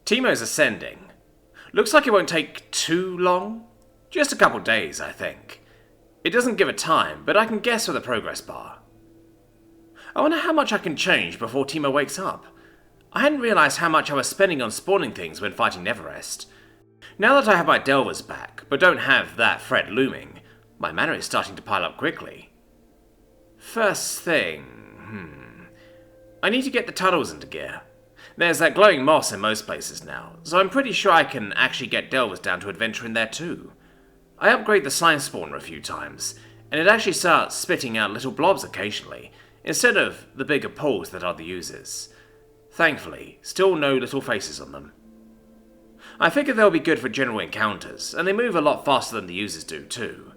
Timo's ascending. Looks like it won't take too long. Just a couple days, I think. It doesn't give a time, but I can guess with a progress bar. I wonder how much I can change before Timo wakes up. I hadn't realised how much I was spending on spawning things when fighting Neverest. Now that I have my Delvers back, but don't have that threat looming, my mana is starting to pile up quickly. First thing, I need to get the tunnels into gear. There's that glowing moss in most places now, so I'm pretty sure I can actually get Delvers down to adventure in there too. I upgrade the slime spawner a few times, and it actually starts spitting out little blobs occasionally, instead of the bigger pools that other uses. Thankfully, still no little faces on them. I figure they'll be good for general encounters, and they move a lot faster than the users do too.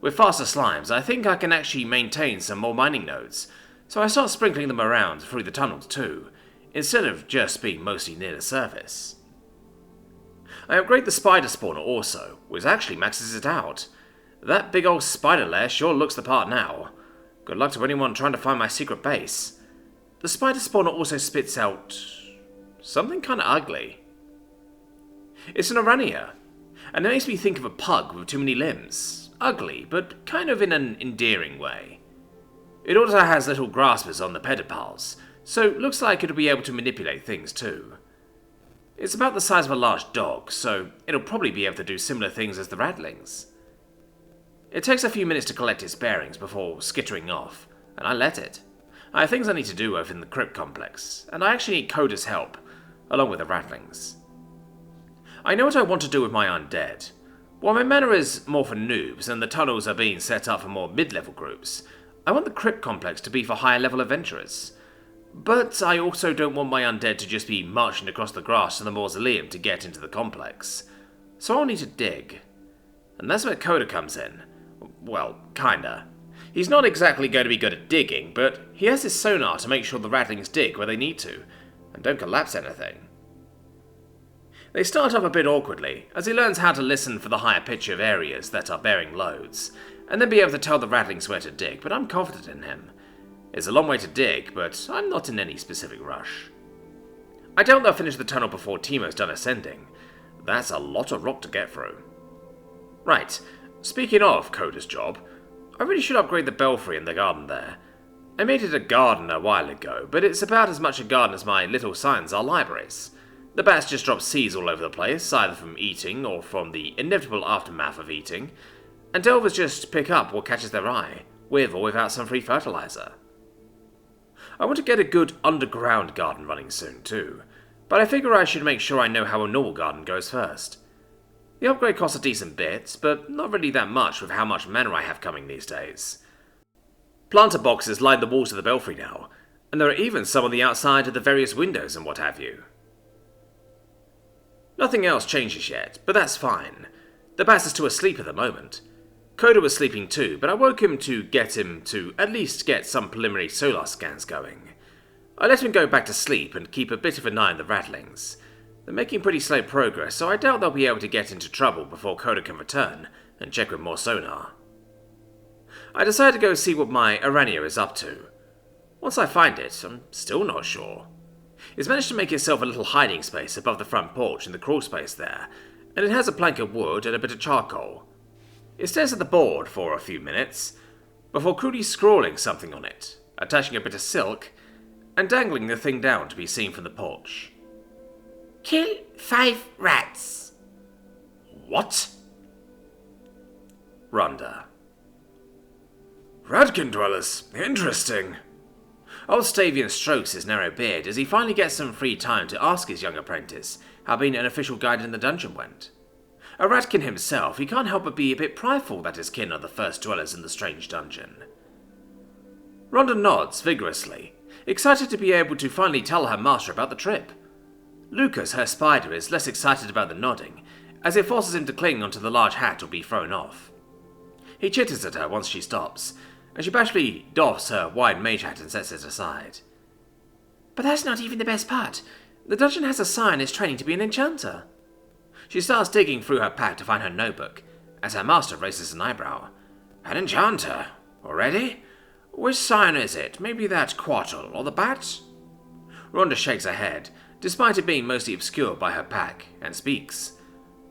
With faster slimes, I think I can actually maintain some more mining nodes, so I start sprinkling them around through the tunnels too, instead of just being mostly near the surface. I upgrade the spider spawner also, which actually maxes it out. That big old spider lair sure looks the part now. Good luck to anyone trying to find my secret base. The spider spawner also spits out something kinda ugly. It's an Orania, and it makes me think of a pug with too many limbs. Ugly, but kind of in an endearing way. It also has little graspers on the pedipals, so it looks like it'll be able to manipulate things too. It's about the size of a large dog, so it'll probably be able to do similar things as the rattlings. It takes a few minutes to collect its bearings before skittering off, and I let it. I have things I need to do over in the crypt complex, and I actually need Coda's help, along with the rattlings. I know what I want to do with my undead. While my mana is more for noobs and the tunnels are being set up for more mid-level groups, I want the crypt complex to be for higher level adventurers. But I also don't want my undead to just be marching across the grass to the mausoleum to get into the complex. So I'll need to dig. And that's where Coda comes in. Well, kinda. He's not exactly going to be good at digging, but he has his sonar to make sure the rattlings dig where they need to, and don't collapse anything. They start off a bit awkwardly, as he learns how to listen for the higher pitch of areas that are bearing loads, and then be able to tell the rattlings where to dig, but I'm confident in him. It's a long way to dig, but I'm not in any specific rush. I doubt they'll finish the tunnel before Timo's done ascending. That's a lot of rock to get through. Right, speaking of Coda's job, I really should upgrade the belfry in the garden there. I made it a garden a while ago, but it's about as much a garden as my little signs are libraries. The bats just drop seeds all over the place, either from eating or from the inevitable aftermath of eating, and delvers just pick up what catches their eye, with or without some free fertilizer. I want to get a good underground garden running soon too, but I figure I should make sure I know how a normal garden goes first. The upgrade costs a decent bit, but not really that much with how much mana I have coming these days. Planter boxes line the walls of the belfry now, and there are even some on the outside of the various windows and what have you. Nothing else changes yet, but that's fine. The bats are still asleep at the moment. Coda was sleeping too, but I woke him to get him to at least get some preliminary solar scans going. I let him go back to sleep and keep a bit of an eye on the rattlings. They're making pretty slow progress, so I doubt they'll be able to get into trouble before Coda can return and check with more sonar. I decided to go see what my Orania is up to. Once I find it, I'm still not sure. It's managed to make itself a little hiding space above the front porch in the crawl space there, and it has a plank of wood and a bit of charcoal. It stares at the board for a few minutes, before crudely scrawling something on it, attaching a bit of silk, and dangling the thing down to be seen from the porch. Kill 5 rats. What? Rhonda. Radkin dwellers. Interesting. Old Stavian strokes his narrow beard as he finally gets some free time to ask his young apprentice how being an official guide in the dungeon went. A Radkin himself, he can't help but be a bit prideful that his kin are the first dwellers in the strange dungeon. Rhonda nods vigorously, excited to be able to finally tell her master about the trip. Lucas, her spider, is less excited about the nodding, as it forces him to cling onto the large hat or be thrown off. He chitters at her once she stops, and she bashfully doffs her wide mage hat and sets it aside. But that's not even the best part. The dungeon has a sign as training to be an enchanter. She starts digging through her pack to find her notebook, as her master raises an eyebrow. An enchanter? Already? Which sign is it? Maybe that Quattle or the bat? Rhonda shakes her head, despite it being mostly obscured by her pack, and speaks.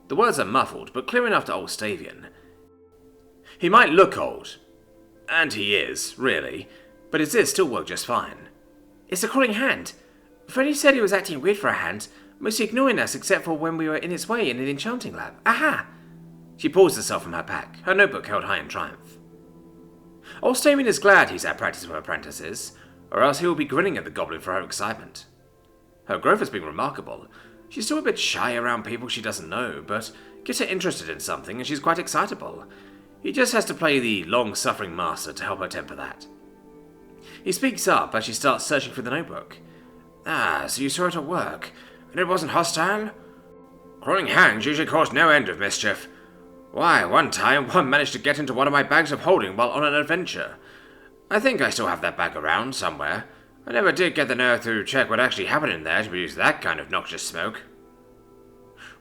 The words are muffled, but clear enough to old Stavian. He might look old, and he is, really, but his ears still work just fine. It's a crawling hand. Freddie said he was acting weird for a hand, mostly ignoring us except for when we were in its way in an enchanting lab. Aha! She pulls herself from her pack, her notebook held high in triumph. Old Stavian is glad he's at practice with apprentices, or else he will be grinning at the goblin for her excitement. Her growth has been remarkable. She's still a bit shy around people she doesn't know, but gets her interested in something and she's quite excitable. He just has to play the long-suffering master to help her temper that. He speaks up as she starts searching for the notebook. Ah, so you saw it at work, and it wasn't hostile? Crawling hands usually cause no end of mischief. Why, one time one managed to get into one of my bags of holding while on an adventure. I think I still have that bag around somewhere. I never did get the nerve to check what actually happened in there to produce that kind of noxious smoke.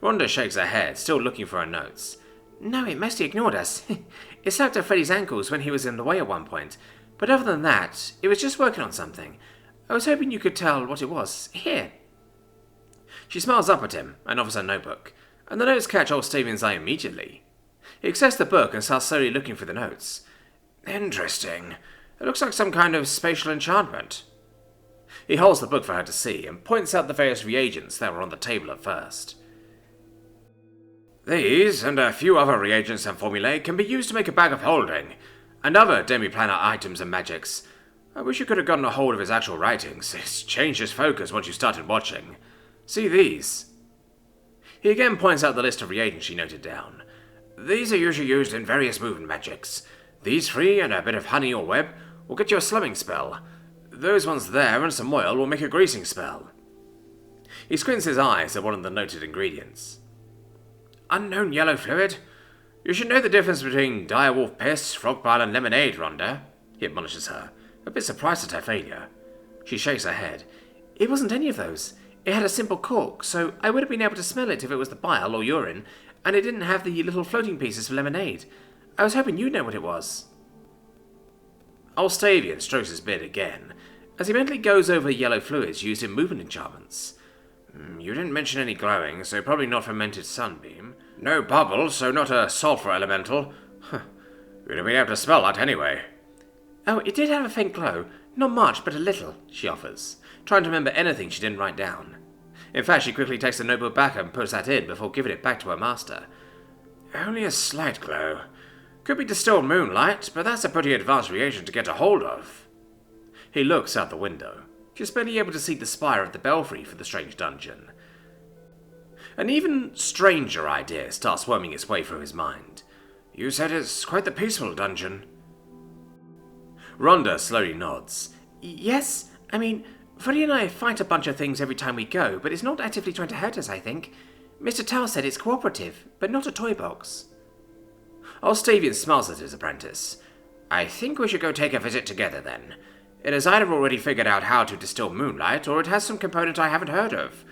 Rhonda shakes her head, still looking for her notes. No, it mostly ignored us. It slapped at Freddie's ankles when he was in the way at one point, but other than that, it was just working on something. I was hoping you could tell what it was. Here. She smiles up at him and offers her notebook, and the notes catch old Stavian's eye immediately. He accepts the book and starts slowly looking for the notes. Interesting. It looks like some kind of spatial enchantment. He holds the book for her to see and points out the various reagents that were on the table at first. These, and a few other reagents and formulae, can be used to make a bag of holding, and other demi-planar items and magics. I wish you could have gotten a hold of his actual writings. It's changed his focus once you started watching. See these. He again points out the list of reagents she noted down. These are usually used in various movement magics. These three and a bit of honey or web will get you a slumming spell. Those ones there and some oil will make a greasing spell. He squints his eyes at one of the noted ingredients. Unknown yellow fluid? You should know the difference between direwolf piss, frog bile, and lemonade, Rhonda, he admonishes her, a bit surprised at her failure. She shakes her head. It wasn't any of those. It had a simple cork, so I would have been able to smell it if it was the bile or urine, and it didn't have the little floating pieces for lemonade. I was hoping you'd know what it was. Old Stavian strokes his beard again, as he mentally goes over the yellow fluids used in movement enchantments. You didn't mention any glowing, so probably not fermented sunbeam. No bubbles, so not a sulfur elemental. You'd have been able to smell that anyway. Oh, it did have a faint glow. Not much, but a little, she offers, trying to remember anything she didn't write down. In fact, she quickly takes the notebook back and puts that in before giving it back to her master. Only a slight glow. Could be distilled moonlight, but that's a pretty advanced reagent to get a hold of. He looks out the window, just barely able to see the spire of the belfry for the strange dungeon. An even stranger idea starts worming its way through his mind. You said it's quite the peaceful dungeon. Rhonda slowly nods. Yes, I mean, Freddie and I fight a bunch of things every time we go, but it's not actively trying to hurt us, I think. Mr. Tao said it's cooperative, but not a toy box. Old Stavian smiles at his apprentice. I think we should go take a visit together then. It has either already figured out how to distill moonlight, or it has some component I haven't heard of.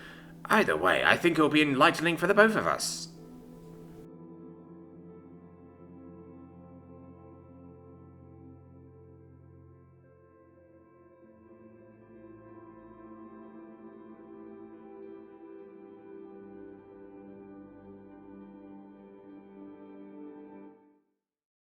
Either way, I think it will be enlightening for the both of us.